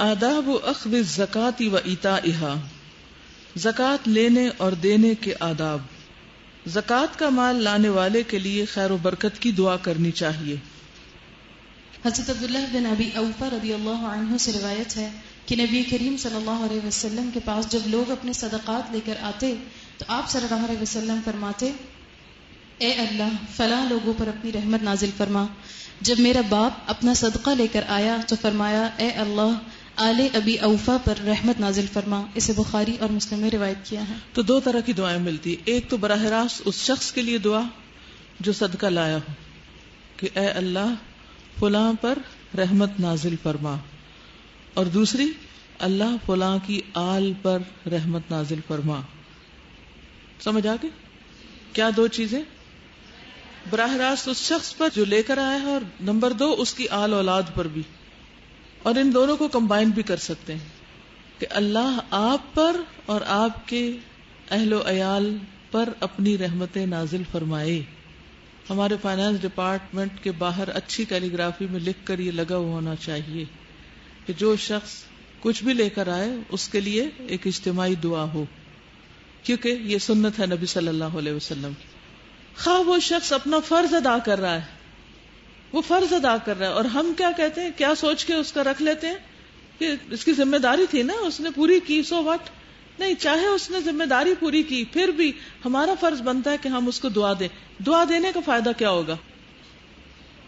آداب اخذ الزکات و ایتائها، زکات لینے اور دینے کے آداب۔ زکات کا مال لانے والے کے لیے خیر و برکت کی دعا کرنی چاہیے۔ حضرت عبداللہ بن ابی اوفا رضی اللہ عنہ سے روایت ہے کہ نبی کریم صلی اللہ علیہ وسلم کے پاس جب لوگ اپنے صدقات لے کر آتے تو آپ صلی اللہ علیہ وسلم فرماتے، اے اللہ فلاں لوگوں پر اپنی رحمت نازل فرما۔ جب میرا باپ اپنا صدقہ لے کر آیا تو فرمایا، اے اللہ آل ابی اوفا پر رحمت نازل فرما۔ اسے بخاری اور مسلم میں روایت کیا ہے۔ تو دو طرح کی دعائیں ملتی، ایک تو براہ راست اس شخص کے لیے دعا جو صدقہ لایا ہو کہ اے اللہ فلاں پر رحمت نازل فرما، اور دوسری اللہ فلاں کی آل پر رحمت نازل فرما۔ سمجھ آ گئی؟ کیا دو چیزیں؟ براہ راست اس شخص پر جو لے کر آیا ہے، اور نمبر دو اس کی آل اولاد پر بھی، اور ان دونوں کو کمبائن بھی کر سکتے ہیں کہ اللہ آپ پر اور آپ کے اہل و عیال پر اپنی رحمتیں نازل فرمائے۔ ہمارے فائنانس ڈپارٹمنٹ کے باہر اچھی کیلی گرافی میں لکھ کر یہ لگا ہونا چاہیے کہ جو شخص کچھ بھی لے کر آئے اس کے لیے ایک اجتماعی دعا ہو، کیونکہ یہ سنت ہے نبی صلی اللہ علیہ وسلم کی۔ خواہ وہ شخص اپنا فرض ادا کر رہا ہے، وہ فرض ادا کر رہا ہے، اور ہم کیا کہتے ہیں، کیا سوچ کے اس کا رکھ لیتے ہیں کہ اس کی ذمہ داری تھی نا، اس نے پوری کی، سو واٹ۔ نہیں، چاہے اس نے ذمہ داری پوری کی، پھر بھی ہمارا فرض بنتا ہے کہ ہم اس کو دعا دیں۔ دعا دینے کا فائدہ کیا ہوگا؟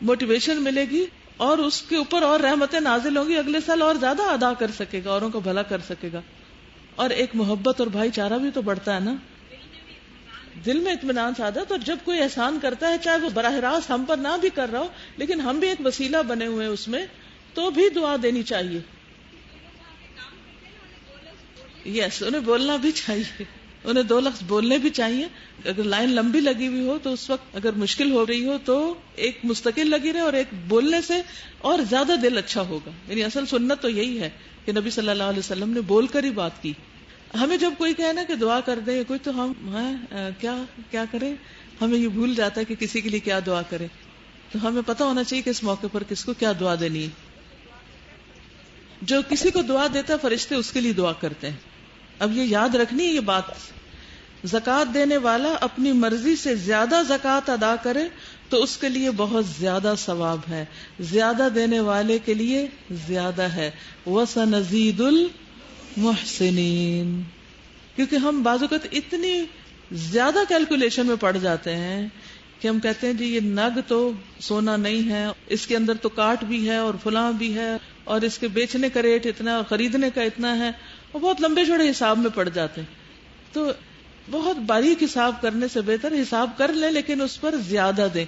موٹیویشن ملے گی اور اس کے اوپر اور رحمتیں نازل ہوں گی، اگلے سال اور زیادہ ادا کر سکے گا، اوروں کو بھلا کر سکے گا، اور ایک محبت اور بھائی چارہ بھی تو بڑھتا ہے نا، دل میں اطمینان سعادت۔ اور جب کوئی احسان کرتا ہے، چاہے وہ براہ راست ہم پر نہ بھی کر رہا ہو، لیکن ہم بھی ایک وسیلہ بنے ہوئے اس میں، تو بھی دعا دینی چاہیے۔ یس، انہیں بولنا بھی چاہیے، انہیں دو لفظ بولنے بھی چاہیے۔ اگر لائن لمبی لگی ہوئی ہو تو اس وقت اگر مشکل ہو رہی ہو تو ایک مستقل لگی رہے، اور ایک بولنے سے اور زیادہ دل اچھا ہوگا۔ یعنی اصل سنت تو یہی ہے کہ نبی صلی اللہ علیہ وسلم نے بول کر ہی بات کی۔ ہمیں جب کوئی کہے نا کہ دعا کر دیں کوئی، تو ہم کیا کریں، ہمیں یہ بھول جاتا ہے کہ کسی کے لیے کیا دعا کرے۔ تو ہمیں پتہ ہونا چاہیے کہ اس موقع پر کس کو کیا دعا دینی ہے۔ جو کسی کو دعا دیتا ہے، فرشتے اس کے لیے دعا کرتے ہیں۔ اب یہ یاد رکھنی ہے یہ بات، زکات دینے والا اپنی مرضی سے زیادہ زکات ادا کرے تو اس کے لیے بہت زیادہ ثواب ہے، زیادہ دینے والے کے لیے زیادہ ہے۔ وَسَنَزِيدُ الْمُحْسِنِينَ، کیونکہ ہم بعض اوقات اتنی زیادہ کیلکولیشن میں پڑ جاتے ہیں کہ ہم کہتے ہیں جی یہ نگ تو سونا نہیں ہے، اس کے اندر تو کاٹ بھی ہے اور فلاں بھی ہے، اور اس کے بیچنے کا ریٹ اتنا ہے اور خریدنے کا اتنا ہے، اور بہت لمبے چوڑے حساب میں پڑ جاتے ہیں۔ تو بہت باریک حساب کرنے سے بہتر حساب کر لیں، لیکن اس پر زیادہ دیں،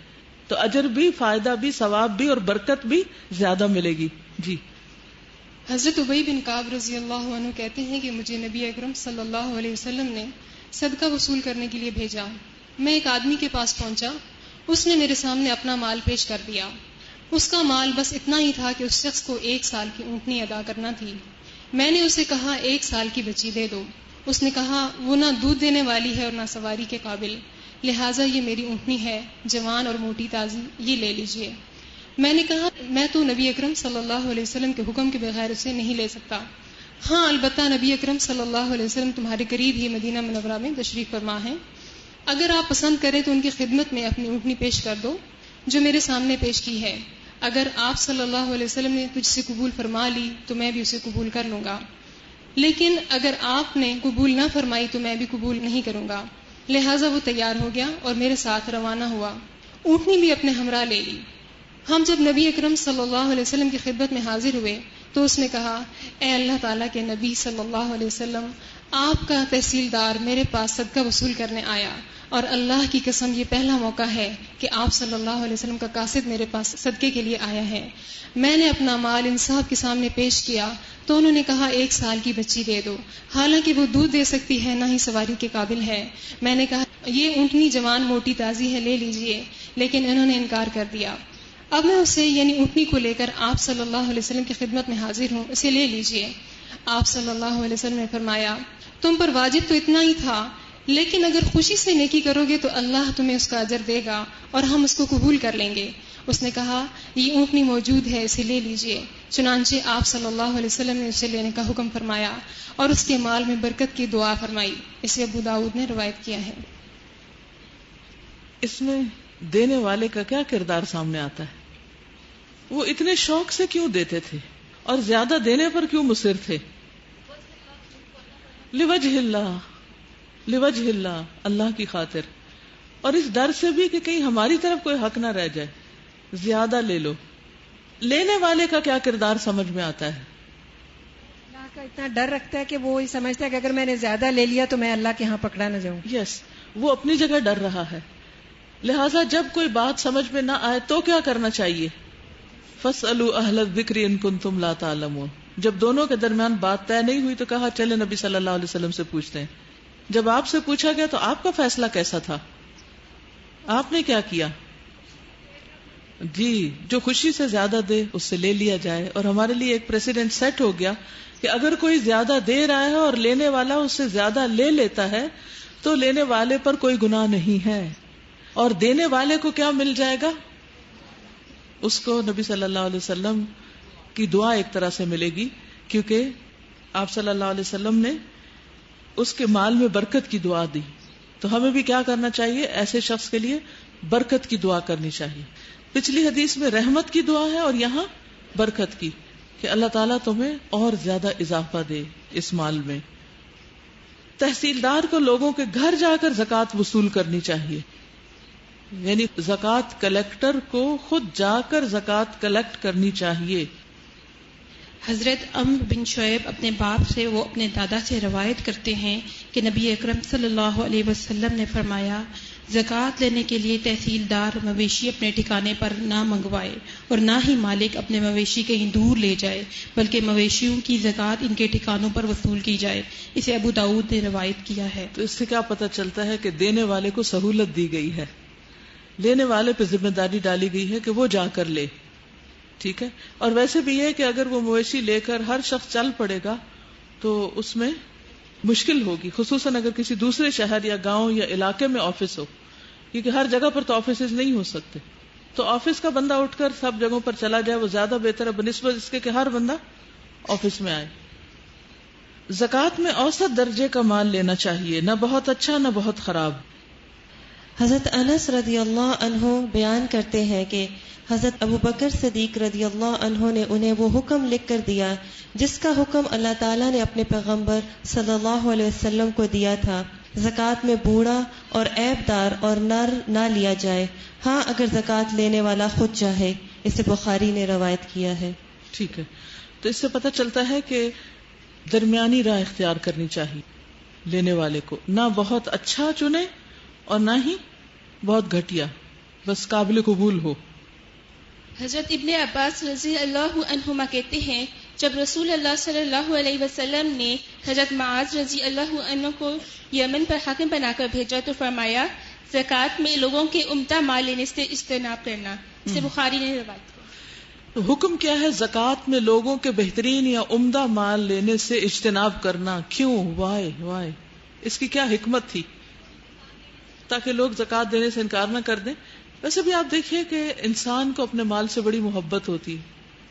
تو اجر بھی، فائدہ بھی، ثواب بھی اور برکت بھی زیادہ ملے گی۔ جی، حضرت ابی بن کعب رضی اللہ عنہ کہتے ہیں کہ مجھے نبی اکرم صلی اللہ علیہ وسلم نے صدقہ وصول کرنے کے لیے بھیجا۔ میں ایک آدمی کے پاس پہنچا، اس نے میرے سامنے اپنا مال پیش کر دیا۔ اس کا مال بس اتنا ہی تھا کہ اس شخص کو 1 سال کی اونٹنی ادا کرنا تھی۔ میں نے اسے کہا 1 سال کی بچی دے دو۔ اس نے کہا وہ نہ دودھ دینے والی ہے اور نہ سواری کے قابل، لہٰذا یہ میری اونٹنی ہے، جوان اور موٹی تازی، یہ لے لیجئے۔ میں نے کہا میں تو نبی اکرم صلی اللہ علیہ وسلم کے حکم کے بغیر اسے نہیں لے سکتا۔ ہاں البتہ نبی اکرم صلی اللہ علیہ وسلم تمہارے قریب ہی مدینہ منورہ میں تشریف فرما ہے، اگر آپ پسند کریں تو ان کی خدمت میں اپنی اونٹنی پیش کر دو جو میرے سامنے پیش کی ہے۔ اگر آپ صلی اللہ علیہ وسلم نے تجھ سے قبول فرما لی تو میں بھی اسے قبول کر لوں گا، لیکن اگر آپ نے قبول نہ فرمائی تو میں بھی قبول نہیں کروں گا۔ لہٰذا وہ تیار ہو گیا اور میرے ساتھ روانہ ہوا، اونٹنی بھی اپنے ہمراہ لے لی۔ ہم جب نبی اکرم صلی اللہ علیہ وسلم کی خدمت میں حاضر ہوئے تو اس نے کہا، اے اللہ تعالیٰ کے نبی صلی اللہ علیہ وسلم، آپ کا تحصیلدار میرے پاس صدقہ وصول کرنے آیا، اور اللہ کی قسم یہ پہلا موقع ہے کہ آپ صلی اللہ علیہ وسلم کا قاصد میرے پاس صدقے کے لیے آیا ہے۔ میں نے اپنا مال ان صاحب کے سامنے پیش کیا تو انہوں نے کہا 1 سال کی بچی دے دو، حالانکہ وہ دودھ دے سکتی ہے، نہ ہی سواری کے قابل ہے۔ میں نے کہا یہ اونٹنی جوان موٹی تازی ہے، لے لیجئے، لیکن انہوں نے انکار کر دیا۔ اب میں اسے یعنی اونٹنی کو لے کر آپ صلی اللہ علیہ وسلم کی خدمت میں حاضر ہوں، اسے لے لیجئے۔ آپ صلی اللہ علیہ وسلم نے فرمایا تم پر واجب تو اتنا ہی تھا، لیکن اگر خوشی سے نیکی کرو گے تو اللہ تمہیں اس کا اجر دے گا اور ہم اس کو قبول کر لیں گے، اس نے کہا یہ اونٹنی موجود ہے، اسے لے لیجئے۔ چنانچہ آپ صلی اللہ علیہ وسلم نے اسے لینے کا حکم فرمایا اور اس کے مال میں برکت کی دعا فرمائی۔ اسے ابو داؤد نے روایت کیا ہے۔ اس میں دینے والے کا کیا کردار سامنے آتا ہے؟ وہ اتنے شوق سے کیوں دیتے تھے اور زیادہ دینے پر کیوں مصر تھے؟ لوجہ اللہ، اللہ کی خاطر، اور اس ڈر سے بھی کہ کہیں ہماری طرف کوئی حق نہ رہ جائے، زیادہ لے لو۔ لینے والے کا کیا کردار سمجھ میں آتا ہے؟ اللہ کا اتنا ڈر رکھتا ہے کہ وہ سمجھتا ہے کہ اگر میں نے زیادہ لے لیا تو میں اللہ کے ہاں پکڑا نہ جاؤں۔ یس، وہ اپنی جگہ ڈر رہا ہے، لہٰذا جب کوئی بات سمجھ میں نہ آئے تو کیا کرنا چاہیے؟ فَاسْأَلُوا أَهْلَ الذِّكْرِ إِن كُنتُمْ لَا تَعْلَمُونَ۔ جب دونوں کے درمیان بات طے نہیں ہوئی تو کہا چلے نبی صلی اللہ علیہ وسلم سے پوچھتے ہیں۔ جب آپ سے پوچھا گیا تو آپ کا فیصلہ کیسا تھا؟ آپ نے کیا کیا؟ جی، جو خوشی سے زیادہ دے اس سے لے لیا جائے، اور ہمارے لیے ایک پریسیڈنٹ سیٹ ہو گیا کہ اگر کوئی زیادہ دے رہا ہے اور لینے والا اس سے زیادہ لے لیتا ہے تو لینے والے پر کوئی گناہ نہیں ہے، اور دینے والے کو کیا مل جائے گا؟ اس کو نبی صلی اللہ علیہ وسلم کی دعا ایک طرح سے ملے گی، کیونکہ آپ صلی اللہ علیہ وسلم نے اس کے مال میں برکت کی دعا دی۔ تو ہمیں بھی کیا کرنا چاہیے؟ ایسے شخص کے لیے برکت کی دعا کرنی چاہیے۔ پچھلی حدیث میں رحمت کی دعا ہے اور یہاں برکت کی، کہ اللہ تعالیٰ تمہیں اور زیادہ اضافہ دے اس مال میں۔ تحصیلدار کو لوگوں کے گھر جا کر زکوٰۃ وصول کرنی چاہیے، یعنی زکوٰۃ کلیکٹر کو خود جا کر زکوٰۃ کلیکٹ کرنی چاہیے۔ حضرت عمرو بن شعیب اپنے باپ سے وہ اپنے دادا سے روایت کرتے ہیں کہ نبی اکرم صلی اللہ علیہ وسلم نے فرمایا، زکوٰۃ لینے کے لیے تحصیلدار مویشی اپنے ٹھکانے پر نہ منگوائے اور نہ ہی مالک اپنے مویشی کہیں دور لے جائے، بلکہ مویشیوں کی زکوٰۃ ان کے ٹھکانوں پر وصول کی جائے۔ اسے ابو داؤد نے روایت کیا ہے۔ تو اس سے کیا پتہ چلتا ہے کہ دینے والے کو سہولت دی گئی ہے، لینے والے پہ ذمہ داری ڈالی گئی ہے کہ وہ جا کر لے، ٹھیک ہے۔ اور ویسے بھی یہ کہ اگر وہ مویشی لے کر ہر شخص چل پڑے گا تو اس میں مشکل ہوگی، خصوصاً اگر کسی دوسرے شہر یا گاؤں یا علاقے میں آفس ہو، کیونکہ ہر جگہ پر تو آفیسز نہیں ہو سکتے، تو آفس کا بندہ اٹھ کر سب جگہوں پر چلا جائے، وہ زیادہ بہتر ہے بنسبت اس کے کہ ہر بندہ آفس میں آئے۔ زکوٰۃ میں اوسط درجے کا مال لینا چاہیے، نہ بہت اچھا نہ بہت خراب۔ حضرت انس رضی اللہ عنہ بیان کرتے ہیں کہ حضرت ابو بکر صدیق رضی اللہ عنہ نے انہیں وہ حکم لکھ کر دیا جس کا حکم اللہ تعالیٰ نے اپنے پیغمبر صلی اللہ علیہ وسلم کو دیا تھا، زکوٰۃ میں بوڑھا اور عیب دار اور نر نہ لیا جائے، ہاں اگر زکوٰۃ لینے والا خود چاہے۔ اسے بخاری نے روایت کیا ہے۔ ٹھیک ہے، تو اس سے پتہ چلتا ہے کہ درمیانی راہ اختیار کرنی چاہیے لینے والے کو، نہ بہت اچھا چنے اور نہ ہی بہت گھٹیا، بس قابل قبول ہو۔ حضرت ابن عباس رضی اللہ عنہما کہتے ہیں، جب رسول اللہ صلی اللہ علیہ وسلم نے حضرت معاذ رضی اللہ عنہ کو یمن پر حاکم بنا کر بھیجا تو فرمایا، زکوٰۃ میں لوگوں کے عمدہ مال لینے سے اجتناب کرنا۔ اسے بخاری نے روایت کیا۔ حکم کیا ہے زکوٰۃ میں لوگوں کے بہترین یا عمدہ مال لینے سے اجتناب کرنا؟ کیوں؟ وائے اس کی کیا حکمت تھی؟ تاکہ لوگ زکوٰۃ دینے سے انکار نہ کر دیں۔ ویسے بھی آپ دیکھیے کہ انسان کو اپنے مال سے بڑی محبت ہوتی ہے،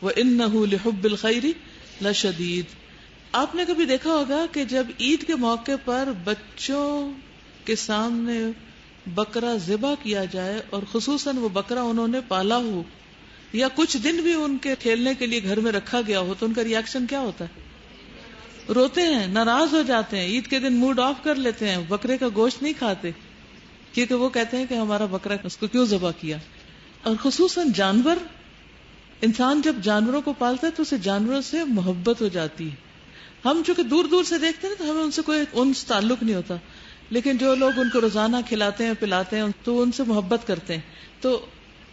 وَإِنَّهُ لِحُبِّ الْخَيْرِ لَشَدِيدٌ۔ آپ نے کبھی دیکھا ہوگا کہ جب عید کے موقع پر بچوں کے سامنے بکرا ذبح کیا جائے اور خصوصاً وہ بکرا انہوں نے پالا ہو یا کچھ دن بھی ان کے کھیلنے کے لیے گھر میں رکھا گیا ہو، تو ان کا ریاکشن کیا ہوتا ہے؟ روتے ہیں، ناراض ہو جاتے ہیں، عید کے دن موڈ آف کر لیتے ہیں، بکرے کا گوشت نہیں کھاتے، کیونکہ وہ کہتے ہیں کہ ہمارا بکرا اس کو کیوں ذبح کیا۔ اور خصوصاً جانور، انسان جب جانوروں کو پالتا ہے تو اسے جانوروں سے محبت ہو جاتی ہے۔ ہم چونکہ دور دور سے دیکھتے ہیں تو ہمیں ان سے کوئی انس تعلق نہیں ہوتا، لیکن جو لوگ ان کو روزانہ کھلاتے ہیں پلاتے ہیں تو وہ ان سے محبت کرتے ہیں، تو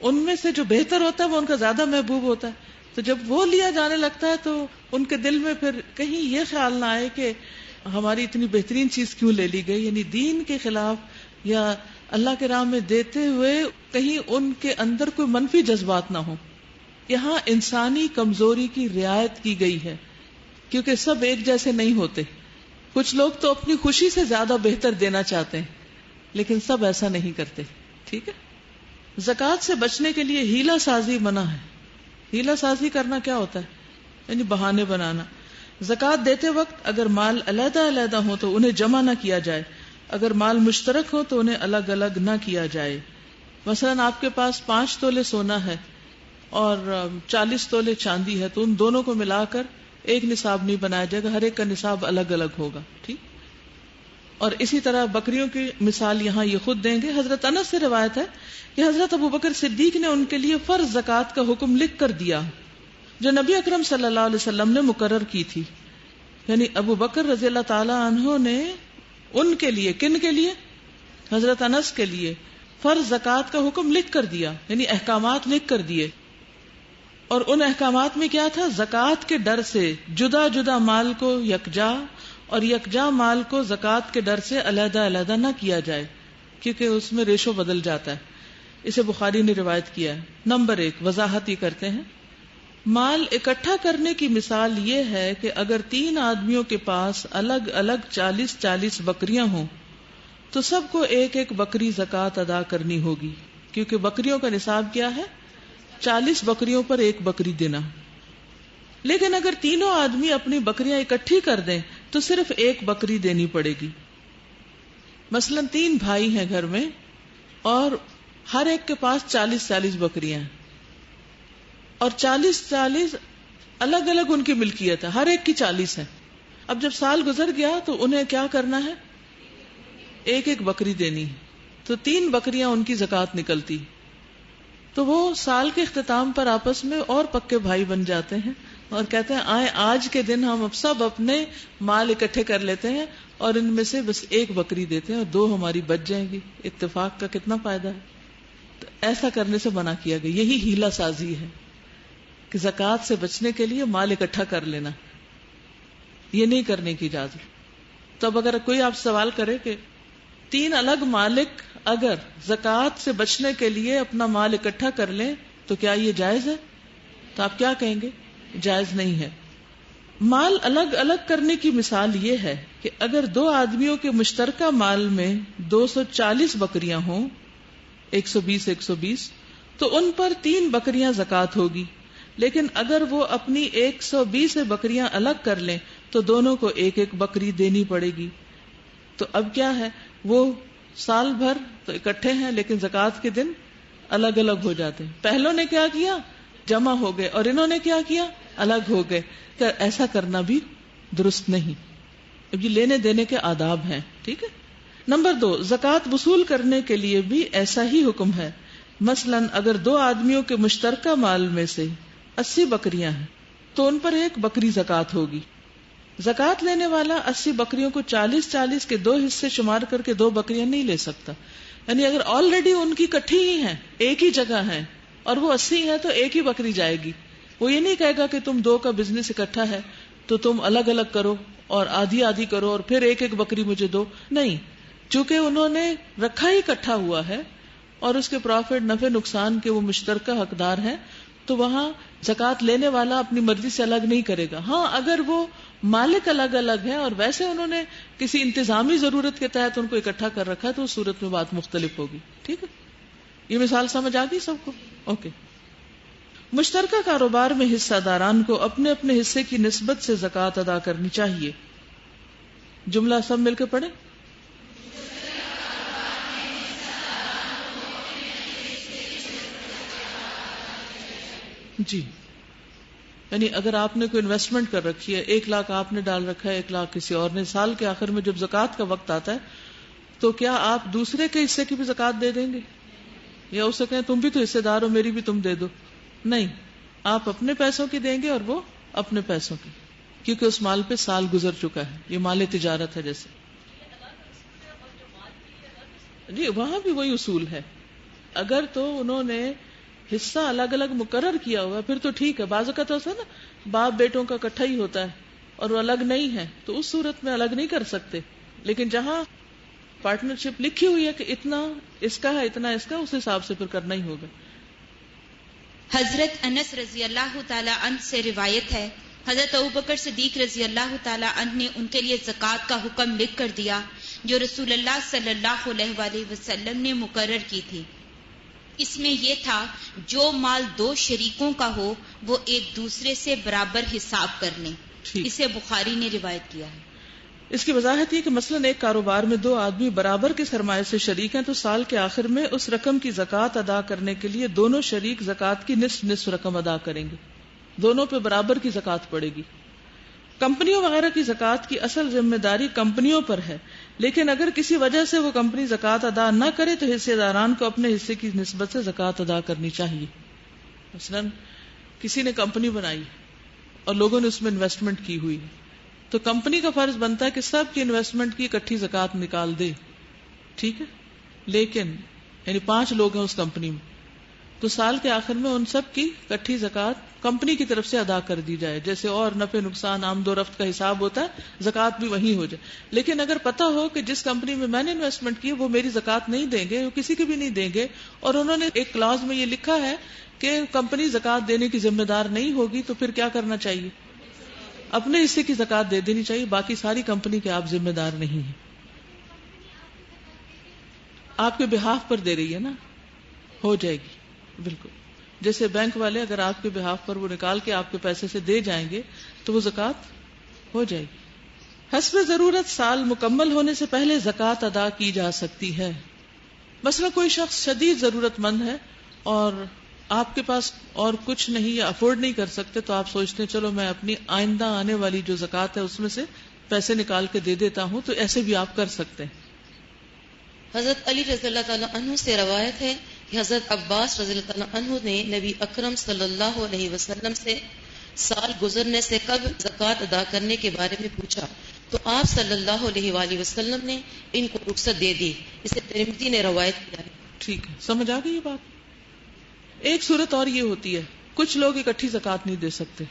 ان میں سے جو بہتر ہوتا ہے وہ ان کا زیادہ محبوب ہوتا ہے۔ تو جب وہ لیا جانے لگتا ہے تو ان کے دل میں پھر کہیں یہ خیال نہ آئے کہ ہماری اتنی بہترین چیز کیوں لے لی گئی، یعنی دین کے خلاف یا اللہ کے راہ میں دیتے ہوئے کہیں ان کے اندر کوئی منفی جذبات نہ ہو۔ یہاں انسانی کمزوری کی رعایت کی گئی ہے، کیونکہ سب ایک جیسے نہیں ہوتے۔ کچھ لوگ تو اپنی خوشی سے زیادہ بہتر دینا چاہتے ہیں، لیکن سب ایسا نہیں کرتے، ٹھیک ہے۔ زکوٰۃ سے بچنے کے لیے ہیلا سازی منع ہے. ہیلا سازی کرنا کیا ہوتا ہے؟ یعنی بہانے بنانا. زکوٰۃ دیتے وقت اگر مال علیحدہ علیحدہ ہو تو انہیں جمع نہ کیا جائے، اگر مال مشترک ہو تو انہیں الگ الگ نہ کیا جائے. مثلا آپ کے پاس 5 تولے سونا ہے اور 40 تولے چاندی ہے، تو ان دونوں کو ملا کر ایک نصاب نہیں بنایا جائے گا، ہر ایک کا نصاب الگ الگ ہوگا. ٹھیک. اور اسی طرح بکریوں کی مثال یہاں یہ خود دیں گے. حضرت انس سے روایت ہے کہ حضرت ابوبکر صدیق نے ان کے لیے فرض زکوٰۃ کا حکم لکھ کر دیا جو نبی اکرم صلی اللہ علیہ وسلم نے مقرر کی تھی. یعنی ابو بکر رضی اللہ تعالی عنہ نے ان کے لیے، کن کے لیے؟ حضرت انس کے لیے فرض زکوٰۃ کا حکم لکھ کر دیا، یعنی احکامات لکھ کر دیے. اور ان احکامات میں کیا تھا؟ زکوٰۃ کے ڈر سے جدا جدا مال کو یکجا اور یکجا مال کو زکوٰۃ کے ڈر سے علیحدہ علیحدہ نہ کیا جائے، کیونکہ اس میں ریشو بدل جاتا ہے. اسے بخاری نے روایت کیا ہے. نمبر 1 وضاحت یہ کرتے ہیں، مال اکٹھا کرنے کی مثال یہ ہے کہ اگر 3 آدمیوں کے پاس الگ الگ 40 بکریاں ہوں تو سب کو ایک ایک بکری زکوٰۃ ادا کرنی ہوگی، کیونکہ بکریوں کا نصاب کیا ہے؟ 40 بکریوں پر ایک بکری دینا. لیکن اگر تینوں آدمی اپنی بکریاں اکٹھی کر دیں تو صرف ایک بکری دینی پڑے گی. مثلا 3 بھائی ہیں گھر میں اور ہر ایک کے پاس 40 بکریاں ہیں اور 40 الگ الگ ان کی ملکیت ہے، ہر ایک کی 40 ہے. اب جب سال گزر گیا تو انہیں کیا کرنا ہے؟ ایک ایک بکری دینی ہے. تو 3 بکریاں ان کی زکوٰۃ نکلتی. تو وہ سال کے اختتام پر آپس میں اور پکے بھائی بن جاتے ہیں اور کہتے ہیں آئے آج کے دن ہم اب سب اپنے مال اکٹھے کر لیتے ہیں اور ان میں سے بس ایک بکری دیتے ہیں اور 2 ہماری بچ جائیں گی. اتفاق کا کتنا فائدہ ہے. تو ایسا کرنے سے منع کیا گیا. یہی ہیلا سازی ہے کہ زکوٰۃ سے بچنے کے لیے مال اکٹھا کر لینا، یہ نہیں کرنے کی اجازت. تو اب اگر کوئی آپ سوال کرے کہ 3 الگ مالک اگر زکوٰۃ سے بچنے کے لیے اپنا مال اکٹھا کر لیں تو کیا یہ جائز ہے؟ تو آپ کیا کہیں گے؟ جائز نہیں ہے. مال الگ الگ کرنے کی مثال یہ ہے کہ اگر 2 آدمیوں کے مشترکہ مال میں 240 بکریاں ہوں، 120 تو ان پر 3 بکریاں زکوٰۃ ہوگی. لیکن اگر وہ اپنی 120 بکریاں الگ کر لیں تو دونوں کو ایک ایک بکری دینی پڑے گی. تو اب کیا ہے؟ وہ سال بھر تو اکٹھے ہیں لیکن زکوٰۃ کے دن الگ الگ ہو جاتے ہیں. پہلوں نے کیا کیا؟ جمع ہو گئے، اور انہوں نے کیا کیا؟ الگ ہو گئے. تو ایسا کرنا بھی درست نہیں. اب یہ لینے دینے کے آداب ہیں. ٹھیک ہے. نمبر 2 زکوٰۃ وصول کرنے کے لیے بھی ایسا ہی حکم ہے. مثلا اگر 2 آدمیوں کے مشترکہ مال میں سے 80 بکریاں ہیں تو ان پر ایک بکری زکوٰۃ ہوگی. زکوٰۃ لینے والا 80 بکریوں کو 40 کے 2 حصے شمار کر کے 2 بکریاں نہیں لے سکتا. یعنی اگر آلریڈی ان کی کٹھی ہی ہیں، ایک ہی جگہ ہیں اور وہ 80 ہے تو ایک ہی بکری جائے گی. وہ یہ نہیں کہے گا کہ تم 2 کا بزنس اکٹھا ہے تو تم الگ الگ کرو اور آدھی آدھی کرو اور پھر ایک ایک بکری مجھے دو. نہیں، چونکہ انہوں نے رکھا ہی اکٹھا ہوا ہے اور اس کے پروفٹ نفع نقصان کے وہ مشترکہ حقدار ہیں، تو وہاں زکوٰۃ لینے والا اپنی مرضی سے الگ نہیں کرے گا. ہاں اگر وہ مالک الگ الگ ہیں اور ویسے انہوں نے کسی انتظامی ضرورت کے تحت ان کو اکٹھا کر رکھا ہے تو اس صورت میں بات مختلف ہوگی. ٹھیک ہے. یہ مثال سمجھ آ گئی سب کو؟ اوکے. مشترکہ کاروبار میں حصہ داران کو اپنے اپنے حصے کی نسبت سے زکوٰۃ ادا کرنی چاہیے. جملہ سب مل کے پڑھیں. جی، یعنی اگر آپ نے کوئی انویسٹمنٹ کر رکھی ہے، 1 لاکھ آپ نے ڈال رکھا ہے، 1 لاکھ کسی اور نے، سال کے آخر میں جب زکوٰۃ کا وقت آتا ہے تو کیا آپ دوسرے کے حصے کی بھی زکوٰۃ دے دیں گے یا اسے کہیں تم بھی تو حصے دار ہو، میری بھی تم دے دو؟ نہیں، آپ اپنے پیسوں کی دیں گے اور وہ اپنے پیسوں کی، کیونکہ اس مال پہ سال گزر چکا ہے. یہ مال تجارت ہے جیسے. جی وہاں بھی وہی اصول ہے. اگر تو انہوں نے حصہ الگ الگ مقرر کیا ہوا پھر تو ٹھیک ہے. بعض اوقات ہوتا ہے نا باپ بیٹوں کا اکٹھا ہی ہوتا ہے اور وہ الگ نہیں ہے تو اس صورت میں الگ نہیں کر سکتے. لیکن جہاں پارٹنرشپ لکھی ہوئی ہے کہ اتنا اس کا ہے اتنا اس کا، اس حساب سے پھر کرنا ہی ہوگا. حضرت انس رضی اللہ تعالی عنہ سے روایت ہے، حضرت ابوبکر صدیق رضی اللہ تعالی عنہ نے ان کے لیے زکوٰۃ کا حکم لکھ کر دیا جو رسول اللہ صلی اللہ علیہ وآلہ وسلم نے مقرر کی تھی. اس میں یہ تھا جو مال دو شریکوں کا ہو وہ ایک دوسرے سے برابر حساب کر لیں. اسے بخاری نے روایت کیا ہے. اس کی وضاحت یہ کہ مثلاً ایک کاروبار میں دو آدمی برابر کے سرمایہ سے شریک ہیں تو سال کے آخر میں اس رقم کی زکوٰۃ ادا کرنے کے لیے دونوں شریک زکوٰۃ کی نصف رقم ادا کریں گے. دونوں پہ برابر کی زکوٰۃ پڑے گی. کمپنیوں وغیرہ کی زکوٰۃ کی اصل ذمہ داری کمپنیوں پر ہے، لیکن اگر کسی وجہ سے وہ کمپنی زکوٰۃ ادا نہ کرے تو حصے داران کو اپنے حصے کی نسبت سے زکوٰۃ ادا کرنی چاہیے. مثلاً کسی نے کمپنی بنائی اور لوگوں نے اس میں انویسٹمنٹ کی ہوئی، تو کمپنی کا فرض بنتا ہے کہ سب کی انویسٹمنٹ کی اکٹھی زکوٰۃ نکال دے. ٹھیک ہے، لیکن یعنی 5 لوگ ہیں اس کمپنی میں، تو سال کے آخر میں ان سب کی اکٹھی زکوٰۃ کمپنی کی طرف سے ادا کر دی جائے. جیسے اور نفع نقصان آمد و رفت کا حساب ہوتا ہے، زکوٰۃ بھی وہی ہو جائے. لیکن اگر پتہ ہو کہ جس کمپنی میں نے انویسٹمنٹ کی وہ میری زکوٰۃ نہیں دیں گے، وہ کسی کی بھی نہیں دیں گے، اور انہوں نے ایک کلاز میں یہ لکھا ہے کہ کمپنی زکوٰۃ دینے کی ذمہ دار نہیں ہوگی، تو پھر کیا کرنا چاہیے؟ اپنے حصے کی زکوٰۃ دے دینی چاہیے. باقی ساری کمپنی کے آپ ذمہ دار نہیں ہیں. آپ کے بہاف پر دے رہی ہے نا، ہو جائے گی. بالکل جیسے بینک والے اگر آپ کے بہاف پر وہ نکال کے آپ کے پیسے سے دے جائیں گے تو وہ زکوٰۃ ہو جائے گی. حسب ضرورت سال مکمل ہونے سے پہلے زکوٰۃ ادا کی جا سکتی ہے. مثلا کوئی شخص شدید ضرورت مند ہے اور آپ کے پاس اور کچھ نہیں یا افورڈ نہیں کر سکتے، تو آپ سوچتے ہیں چلو میں اپنی آئندہ آنے والی جو زکوٰۃ ہے اس میں سے پیسے نکال کے دے دیتا ہوں، تو ایسے بھی آپ کر سکتے ہیں. حضرت علی رضی اللہ تعالیٰ عنہ سے روایت ہے کہ حضرت عباس رضی اللہ تعالیٰ عنہ نے نبی اکرم صلی اللہ علیہ وسلم سے سال گزرنے سے قبل زکوٰۃ ادا کرنے کے بارے میں پوچھا تو آپ صلی اللہ علیہ وآلہ وسلم نے ان کو رخصت دے دی. اسے ترمذی نے روایت کیا ہے. ٹھیک ہے، سمجھ آ گئی یہ بات. ایک صورت اور یہ ہوتی ہے، کچھ لوگ اکٹھی زکوٰۃ نہیں دے سکتے.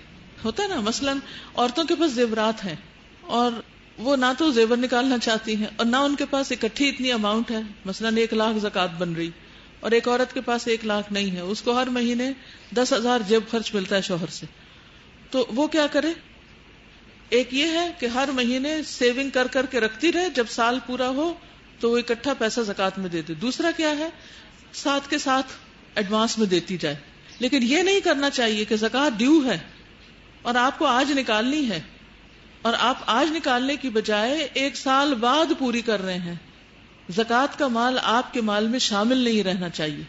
ہوتا ہے نا، مثلاً عورتوں کے پاس زیورات ہیں اور وہ نہ تو زیور نکالنا چاہتی ہیں اور نہ ان کے پاس اکٹھی اتنی اماؤنٹ ہے. مثلاً 1 لاکھ زکوٰۃ بن رہی اور ایک عورت کے پاس 1 لاکھ نہیں ہے، اس کو ہر مہینے 10,000 جیب خرچ ملتا ہے شوہر سے. تو وہ کیا کرے؟ ایک یہ ہے کہ ہر مہینے سیونگ کر کر کے رکھتی رہے، جب سال پورا ہو تو وہ اکٹھا پیسہ زکوٰۃ میں دے دے. دوسرا کیا ہے، ساتھ کے ساتھ ایڈوانس میں دیتی جائے. لیکن یہ نہیں کرنا چاہیے کہ زکوٰۃ ڈیو ہے اور آپ کو آج نکالنی ہے اور آپ آج نکالنے کی بجائے 1 سال بعد پوری کر رہے ہیں. زکوٰۃ کا مال آپ کے مال میں شامل نہیں رہنا چاہیے.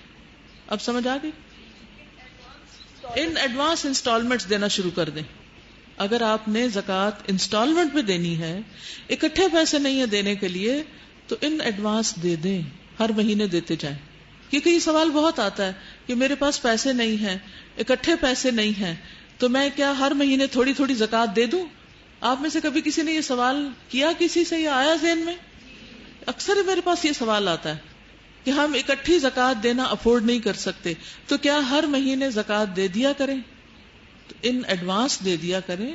اب سمجھ آ گئی؟ ان ایڈوانس انسٹالمنٹس دینا شروع کر دیں. اگر آپ نے زکوٰۃ انسٹالمنٹ میں دینی ہے، اکٹھے پیسے نہیں ہیں دینے کے لیے، تو ان ایڈوانس دے دیں، ہر مہینے دیتے جائیں. کیونکہ یہ سوال بہت آتا ہے کہ میرے پاس پیسے نہیں ہیں، اکٹھے پیسے نہیں ہیں، تو میں کیا ہر مہینے تھوڑی تھوڑی زکوٰۃ دے دوں؟ آپ میں سے کبھی کسی نے یہ سوال کیا کسی سے، یا آیا ذہن میں؟ اکثر میرے پاس یہ سوال آتا ہے کہ ہم اکٹھی زکوٰۃ دینا افورڈ نہیں کر سکتے، تو کیا ہر مہینے زکوٰۃ دے دیا کریں؟ تو ان ایڈوانس دے دیا کریں.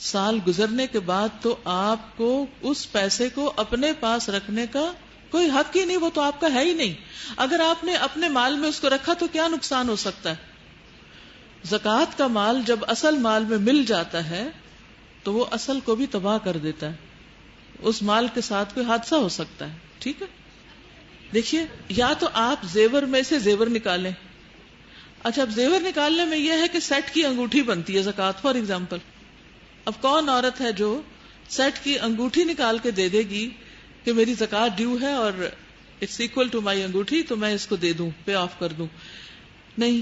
سال گزرنے کے بعد تو آپ کو اس پیسے کو اپنے پاس رکھنے کا کوئی حق ہی نہیں، وہ تو آپ کا ہے ہی نہیں. اگر آپ نے اپنے مال میں اس کو رکھا تو کیا نقصان ہو سکتا ہے؟ زکوٰۃ کا مال جب اصل مال میں مل جاتا ہے تو وہ اصل کو بھی تباہ کر دیتا ہے. اس مال کے ساتھ کوئی حادثہ ہو سکتا ہے. ٹھیک ہے، دیکھیے، یا تو آپ زیور میں سے زیور نکالیں. اچھا، اب زیور نکالنے میں یہ ہے کہ سیٹ کی انگوٹھی بنتی ہے زکوٰۃ، فار ایگزامپل. اب کون عورت ہے جو سیٹ کی انگوٹھی نکال کے دے دے گی کہ میری زکوٰۃ ڈیو ہے اور اٹس ایکول ٹو مائی انگوٹھی، تو میں اس کو دے دوں، پے آف کر دوں؟ نہیں،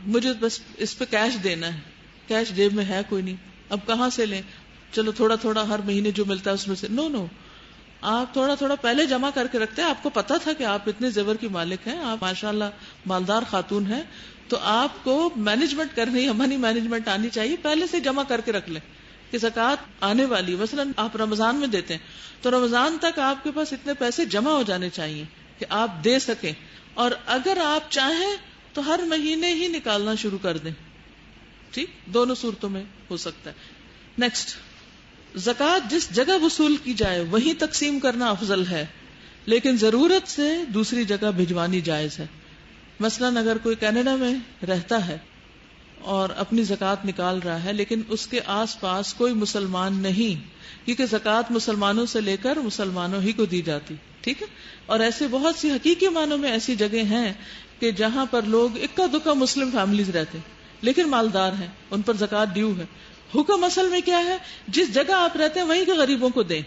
مجھے بس اس پہ کیش دینا ہے. کیش جیب میں ہے کوئی نہیں، اب کہاں سے لیں؟ چلو تھوڑا تھوڑا ہر مہینے جو ملتا ہے اس میں سے. نو، آپ تھوڑا تھوڑا پہلے جمع کر کے رکھتے ہیں. آپ کو پتا تھا کہ آپ اتنے زیور کی مالک ہیں، آپ ماشاءاللہ مالدار خاتون ہیں، تو آپ کو مینجمنٹ کرنی، منی مینجمنٹ آنی چاہیے. پہلے سے جمع کر کے رکھ لیں کہ زکوٰۃ آنے والی. مثلا آپ رمضان میں دیتے ہیں تو رمضان تک آپ کے پاس اتنے پیسے جمع ہو جانے چاہیے کہ آپ دے سکیں. اور اگر آپ چاہیں تو ہر مہینے ہی نکالنا شروع کر دیں. ٹھیک، دونوں صورتوں میں ہو سکتا ہے. نیکسٹ، زکوٰۃ جس جگہ وصول کی جائے وہیں تقسیم کرنا افضل ہے، لیکن ضرورت سے دوسری جگہ بھجوانی جائز ہے. مثلاً اگر کوئی کینیڈا میں رہتا ہے اور اپنی زکوٰۃ نکال رہا ہے، لیکن اس کے آس پاس کوئی مسلمان نہیں، کیونکہ زکوٰۃ مسلمانوں سے لے کر مسلمانوں ہی کو دی جاتی. ٹھیک ہے، اور ایسے بہت سی حقیقی معنوں میں ایسی جگہ ہیں کہ جہاں پر لوگ اکا دکا مسلم فیملیز رہتے لیکن مالدار ہیں، ان پر زکوٰۃ ڈیو ہے. حکم اصل میں کیا ہے؟ جس جگہ آپ رہتے ہیں وہیں کے غریبوں کو دیں،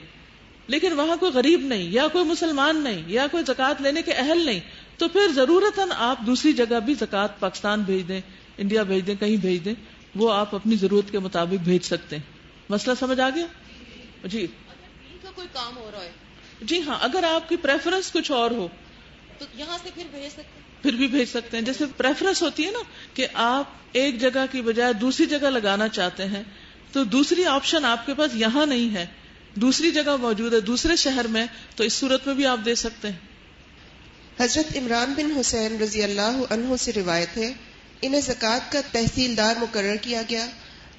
لیکن وہاں کوئی غریب نہیں یا کوئی مسلمان نہیں یا کوئی زکوٰۃ لینے کے اہل نہیں، تو پھر ضرورتاً آپ دوسری جگہ بھی زکوٰۃ پاکستان بھیج دیں، انڈیا بھیج دیں، کہیں بھیج دیں، وہ آپ اپنی ضرورت کے مطابق بھیج سکتے ہیں. مسئلہ سمجھ آ گیا؟ جی. کا کوئی کام ہو رہا ہے، جی ہاں، اگر آپ کی پریفرنس کچھ اور ہو تو یہاں سے پھر بھیج سکتے ہیں، پھر بھی بھیج سکتے ہیں. جیسے پریفرنس ہوتی ہے نا کہ آپ ایک جگہ کی بجائے دوسری جگہ لگانا چاہتے ہیں، تو دوسری آپشن آپ کے پاس یہاں نہیں ہے، دوسری جگہ موجود ہے دوسرے شہر میں، تو اس صورت میں بھی آپ دے سکتے ہیں. حضرت عمران بن حسین رضی اللہ عنہ سے روایت ہے، انہیں زکوٰۃ کا تحصیلدار مقرر کیا گیا.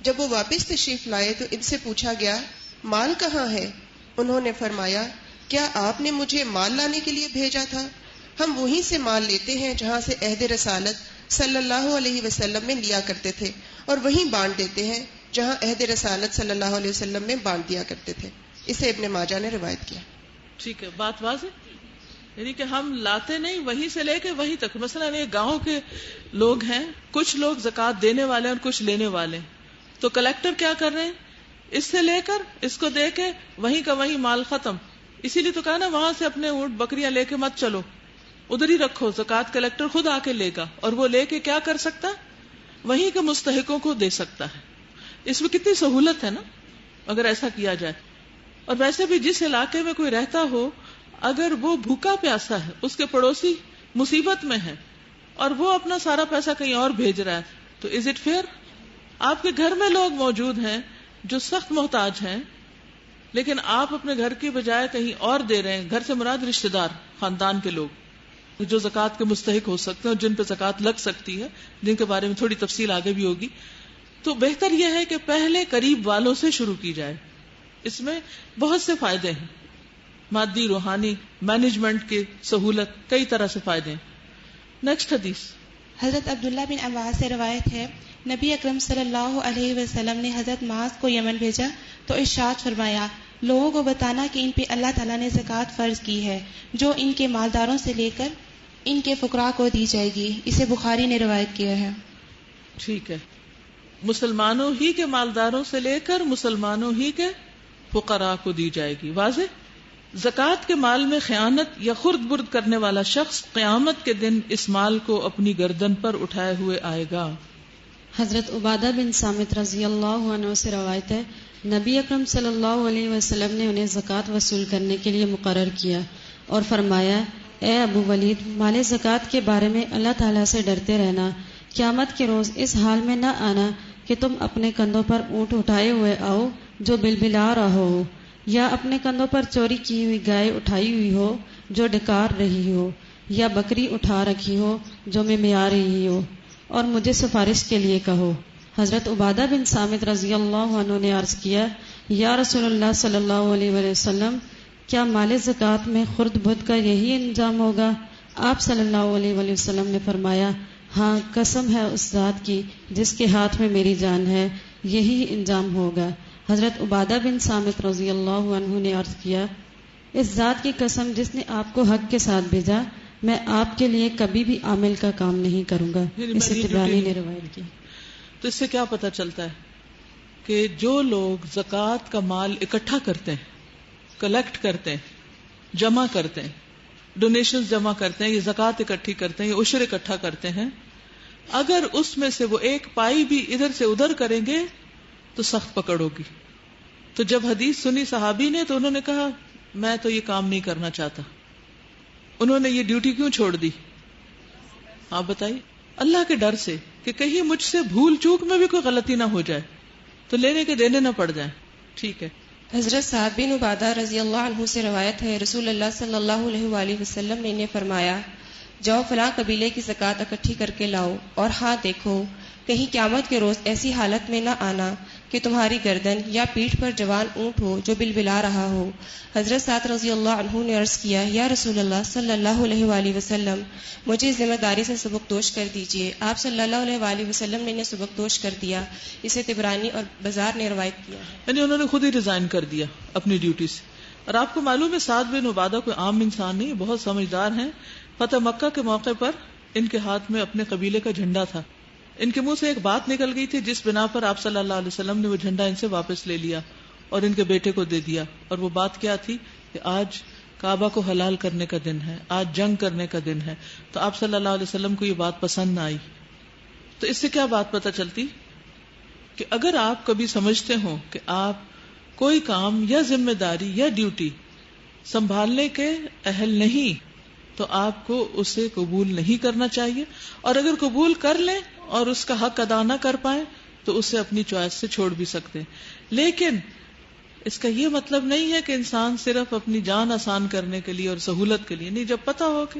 جب وہ واپس تشریف لائے تو ان سے پوچھا گیا مال کہاں ہے؟ انہوں نے فرمایا کیا آپ نے مجھے مال لانے کے لیے بھیجا تھا؟ ہم وہیں سے مال لیتے ہیں جہاں سے عہد رسالت صلی اللہ علیہ وسلم میں لیا کرتے تھے، اور وہیں بانٹ دیتے ہیں جہاں عہد رسالت صلی اللہ علیہ وسلم میں بانٹ دیا کرتے تھے. اسے ابن ماجہ نے روایت کیا. ٹھیک ہے، بات واضح. یعنی کہ ہم لاتے نہیں، وہیں سے لے کے وہیں تک. مثلا یہ گاؤں کے لوگ ہیں، کچھ لوگ زکوٰۃ دینے والے ہیں اور کچھ لینے والے ہیں، تو کلیکٹر کیا کر رہے ہیں؟ اس سے لے کر اس کو دے کے وہیں کا وہیں مال ختم. اسی لیے تو کہا نا وہاں سے اپنے اونٹ بکریاں لے کے مت چلو، ادھر ہی رکھو. زکوٰۃ کلیکٹر خود آ کے لے گا، اور وہ لے کے کیا کر سکتا ہے؟ وہیں کے مستحقوں کو دے سکتا ہے. اس میں کتنی سہولت ہے نا اگر ایسا کیا جائے. اور ویسے بھی جس علاقے میں کوئی رہتا ہو، اگر وہ بھوکا پیاسا ہے، اس کے پڑوسی مصیبت میں ہے، اور وہ اپنا سارا پیسہ کہیں اور بھیج رہا ہے، تو از اٹ فیئر؟ آپ کے گھر میں لوگ موجود ہیں جو سخت محتاج ہیں، لیکن آپ اپنے گھر کی بجائے کہیں اور دے رہے ہیں. گھر سے مراد رشتہ دار، خاندان کے لوگ جو زکوٰۃ کے مستحق ہو سکتے ہیں اور جن پہ زکوٰۃ لگ سکتی ہے، جن کے بارے میں تھوڑی تفصیل آگے بھی ہوگی. تو بہتر یہ ہے کہ پہلے قریب والوں سے شروع کی جائے. اس میں بہت سے فائدے ہیں، مادی، روحانی، مینجمنٹ کی سہولت، کئی طرح سے فائدے ہیں. نیکسٹ حدیث. حضرت عبداللہ بن عباس سے روایت ہے، نبی اکرم صلی اللہ علیہ وسلم نے حضرت معاذ کو یمن بھیجا تو ارشاد فرمایا لوگوں کو بتانا کہ ان پہ اللہ تعالیٰ نے زکوٰۃ فرض کی ہے جو ان کے مالداروں سے لے کر ان کے فقراء کو دی جائے گی. اسے بخاری نے روایت کیا ہے. ٹھیک ہے، مسلمانوں ہی کے مالداروں سے لے کر مسلمانوں ہی کے فقراء کو دی جائے گی. واضح. زکوٰۃ کے مال میں خیانت یا خرد برد کرنے والا شخص قیامت کے دن اس مال کو اپنی گردن پر اٹھائے ہوئے آئے گا. حضرت عبادہ بن صامت رضی اللہ عنہ سے روایت ہے، نبی اکرم صلی اللہ علیہ وسلم نے انہیں زکوٰۃ وصول کرنے کے لیے مقرر کیا اور فرمایا اے ابو ولید، مال زکوٰۃ کے بارے میں اللہ تعالیٰ سے ڈرتے رہنا. قیامت کے روز اس حال میں نہ آنا کہ تم اپنے کندھوں پر اونٹ اٹھائے ہوئے آؤ جو بلبلا رہا ہو، یا اپنے کندھوں پر چوری کی ہوئی گائے اٹھائی ہوئی ہو جو ڈکار رہی ہو، یا بکری اٹھا رکھی ہو جو ممیا رہی ہو، اور مجھے سفارش کے لیے کہو. حضرت عبادہ بن صامت رضی اللہ عنہ نے عرض کیا یا رسول اللہ صلی اللہ علیہ وسلم، کیا مال زکوٰۃ میں خرد بد کا یہی انجام ہوگا؟ آپ صلی اللہ علیہ وسلم نے فرمایا ہاں، قسم ہے اس ذات کی جس کے ہاتھ میں میری جان ہے، یہی انجام ہوگا. حضرت عبادہ بن صامت رضی اللہ عنہ نے عرض کیا اس ذات کی قسم جس نے آپ کو حق کے ساتھ بھیجا، میں آپ کے لیے کبھی بھی عامل کا کام نہیں کروں گا. اسے طبرانی نے روایت کی. تو اس سے کیا پتہ چلتا ہے کہ جو لوگ زکوٰۃ کا مال اکٹھا کرتے ہیں، کلیکٹ کرتے ہیں، جمع کرتے ہیں، ڈونیشنز جمع کرتے ہیں، یہ زکوٰۃ اکٹھی کرتے ہیں، یہ عشر اکٹھا کرتے ہیں، اگر اس میں سے وہ ایک پائی بھی ادھر سے ادھر کریں گے تو سخت پکڑ ہوگی. تو جب حدیث سنی صحابی نے تو انہوں نے کہا میں تو یہ کام نہیں کرنا چاہتا. انہوں نے یہ ڈیوٹی کیوں چھوڑ دی؟ آپ بتائیے. اللہ کے ڈر سے کہ کہیں مجھ سے بھول چوک میں بھی کوئی غلطی نہ ہو جائے تو لینے کے دینے نہ پڑ جائیں. ٹھیک ہے. حضرت سعد بن عبادہ رضی اللہ عنہ سے روایت ہے، رسول اللہ صلی اللہ علیہ وآلہ وسلم نے انہیں فرمایا جاؤ فلاں قبیلے کی زکوٰۃ اکٹھی کر کے لاؤ، اور ہاں دیکھو کہیں قیامت کے روز ایسی حالت میں نہ آنا کہ تمہاری گردن یا پیٹھ پر جوان اونٹ ہو جو بلبلا رہا ہو. حضرت سعد رضی اللہ عنہ نے عرض کیا یا رسول اللہ صلی اللہ علیہ وآلہ وسلم، مجھے ذمہ داری سے سبکدوش کر دیجیے. آپ صلی اللہ علیہ وآلہ وسلم نے انہیں سبکدوش کر دیا. اسے طبرانی اور بازار نے روایت کیا. یعنی انہوں نے خود ہی ریزائن کر دیا اپنی ڈیوٹی سے. اور آپ کو معلوم ہے سعد بن عبادہ کوئی عام انسان نہیں، بہت سمجھدار ہیں. فتح مکہ کے موقع پر ان کے ہاتھ میں اپنے قبیلے کا جھنڈا تھا. ان کے منہ سے ایک بات نکل گئی تھی جس بنا پر آپ صلی اللہ علیہ وسلم نے وہ جھنڈا ان سے واپس لے لیا اور ان کے بیٹے کو دے دیا. اور وہ بات کیا تھی کہ آج کعبہ کو حلال کرنے کا دن ہے, آج جنگ کرنے کا دن ہے. تو آپ صلی اللہ علیہ وسلم کو یہ بات پسند نہ آئی. تو اس سے کیا بات پتہ چلتی کہ اگر آپ کبھی سمجھتے ہوں کہ آپ کوئی کام یا ذمہ داری یا ڈیوٹی سنبھالنے کے اہل نہیں تو آپ کو اسے قبول نہیں کرنا چاہیے, اور اگر قبول کر لیں اور اس کا حق ادا نہ کر پائیں تو اسے اپنی چوائس سے چھوڑ بھی سکتے ہیں. لیکن اس کا یہ مطلب نہیں ہے کہ انسان صرف اپنی جان آسان کرنے کے لیے اور سہولت کے لیے نہیں, جب پتا ہو کہ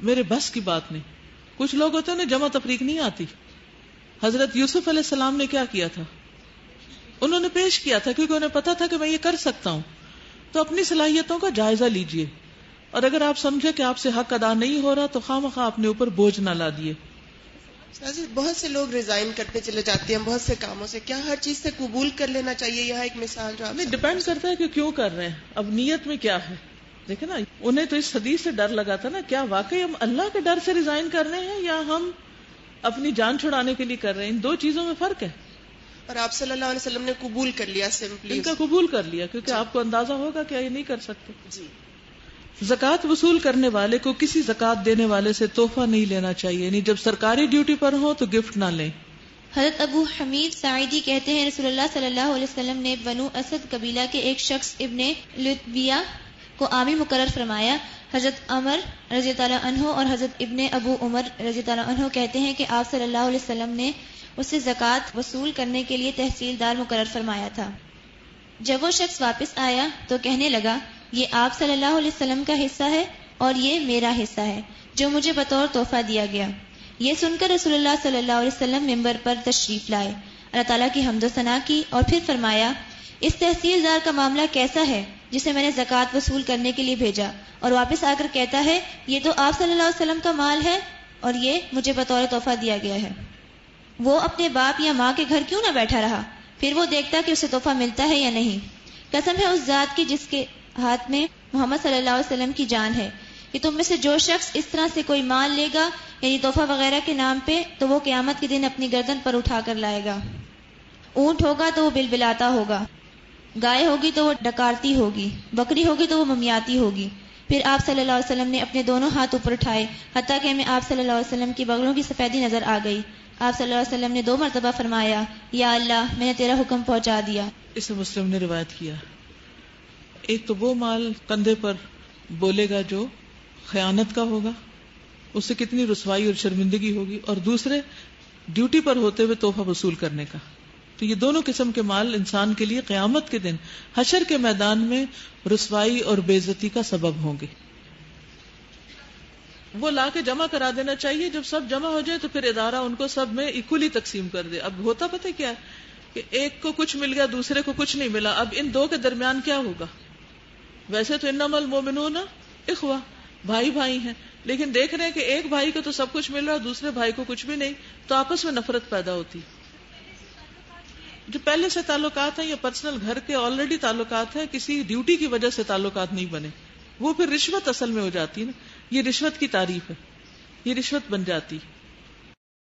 میرے بس کی بات نہیں. کچھ لوگ ہوتے ہیں انہیں جمع تفریق نہیں آتی. حضرت یوسف علیہ السلام نے کیا کیا تھا؟ انہوں نے پیش کیا تھا کیونکہ انہیں پتا تھا کہ میں یہ کر سکتا ہوں. تو اپنی صلاحیتوں کا جائزہ لیجئے, اور اگر آپ سمجھے کہ آپ سے حق ادا نہیں ہو رہا تو خواہ اپنے اوپر بوجھ نہ لا دیے. بہت سے لوگ ریزائن کرتے چلے جاتے ہیں بہت سے کاموں سے, کیا ہر چیز سے قبول کر لینا چاہیے؟ یہاں ایک مثال جو نہیں, ڈپینڈ کرتا ہے کہ کیوں کر رہے ہیں, اب نیت میں کیا ہے. دیکھیں نا, انہیں تو اس حدیث سے ڈر لگا تھا نا, کیا واقعی ہم اللہ کے ڈر سے ریزائن کر رہے ہیں یا ہم اپنی جان چھڑانے کے لیے کر رہے ہیں؟ ان دو چیزوں میں فرق ہے. اور آپ صلی اللہ علیہ وسلم نے قبول کر لیا, سمپلی ان کا قبول کر لیا کیونکہ آپ کو اندازہ ہوگا کہ یہ نہیں کر سکتے. جی. زکوٰۃ وصول کرنے والے کو کسی زکوٰۃ دینے والے سے تحفہ نہیں لینا چاہیے, یعنی جب سرکاری ڈیوٹی پر ہو تو گفٹ نہ لیں. حضرت ابو حمید ساعدی کہتے ہیں رسول اللہ صلی اللہ علیہ وسلم نے بنو اسد قبیلہ کے ایک شخص ابن لتبیہ کو آمی مقرر فرمایا. حضرت عمر رضی اللہ عنہ اور حضرت ابن ابو عمر رضی اللہ عنہ کہتے ہیں کہ آپ صلی اللہ علیہ وسلم نے اس سے زکوٰۃ وصول کرنے کے لیے تحصیلدار مقرر فرمایا تھا. جب وہ شخص واپس آیا تو کہنے لگا, یہ آپ صلی اللہ علیہ وسلم کا حصہ ہے اور یہ میرا حصہ ہے جو مجھے بطور تحفہ دیا گیا. یہ سن کر رسول اللہ صلی اللہ علیہ وسلم ممبر پر تشریف لائے, اللہ تعالیٰ کی حمد و ثنا کی اور پھر فرمایا, اس تحصیلدار کا معاملہ کیسا ہے جسے میں نے زکوٰۃ وصول کرنے کے لیے بھیجا اور واپس آ کر کہتا ہے یہ تو آپ صلی اللہ علیہ وسلم کا مال ہے اور یہ مجھے بطور تحفہ دیا گیا ہے. وہ اپنے باپ یا ماں کے گھر کیوں نہ بیٹھا رہا, پھر وہ دیکھتا کہ اسے تحفہ ملتا ہے یا نہیں. قسم ہے اس ذات کی جس کے ہاتھ میں محمد صلی اللہ علیہ وسلم کی جان ہے کہ تم میں سے جو شخص اس طرح سے کوئی مال لے گا یعنی تحفہ وغیرہ کے نام پہ تو وہ قیامت کے دن اپنی گردن پر اٹھا کر لائے گا. اونٹ ہوگا تو وہ بلبلاتا ہوگا, گائے ہوگی تو وہ ڈکارتی ہوگی, بکری ہوگی تو وہ ممیاتی ہوگی. پھر آپ صلی اللہ علیہ وسلم نے اپنے دونوں ہاتھ اوپر اٹھائے حتیٰ کہ ہمیں آپ صلی اللہ علیہ وسلم کی بغلوں کی سفیدی نظر آ گئی. آپ صلی اللہ علیہ وسلم نے 2 مرتبہ فرمایا, یا اللہ میں نے تیرا حکم پہنچا دیا. اسے مسلم نے روایت کیا. ایک تو وہ مال کندھے پر بولے گا جو خیانت کا ہوگا, اس سے کتنی رسوائی اور شرمندگی ہوگی, اور دوسرے ڈیوٹی پر ہوتے ہوئے تحفہ وصول کرنے کا. تو یہ دونوں قسم کے مال انسان کے لیے قیامت کے دن حشر کے میدان میں رسوائی اور بے عزتی کا سبب ہوں گے. وہ لا کے جمع کرا دینا چاہیے, جب سب جمع ہو جائے تو پھر ادارہ ان کو سب میں ایکولی تقسیم کر دے. اب ہوتا پتہ کیا ہے کہ ایک کو کچھ مل گیا دوسرے کو کچھ نہیں ملا, اب ان دو کے درمیان کیا ہوگا؟ ویسے تو انما المؤمنون اخوہ, بھائی بھائی ہیں, لیکن دیکھ رہے ہیں کہ ایک بھائی کو تو سب کچھ مل رہا ہے دوسرے بھائی کو کچھ بھی نہیں, تو آپس میں نفرت پیدا ہوتی. جو پہلے سے تعلقات ہیں یا پرسنل گھر کے آلریڈی تعلقات ہیں, کسی ڈیوٹی کی وجہ سے تعلقات نہیں بنے, وہ پھر رشوت اصل میں ہو جاتی نا. یہ رشوت کی تعریف ہے, یہ رشوت بن جاتی.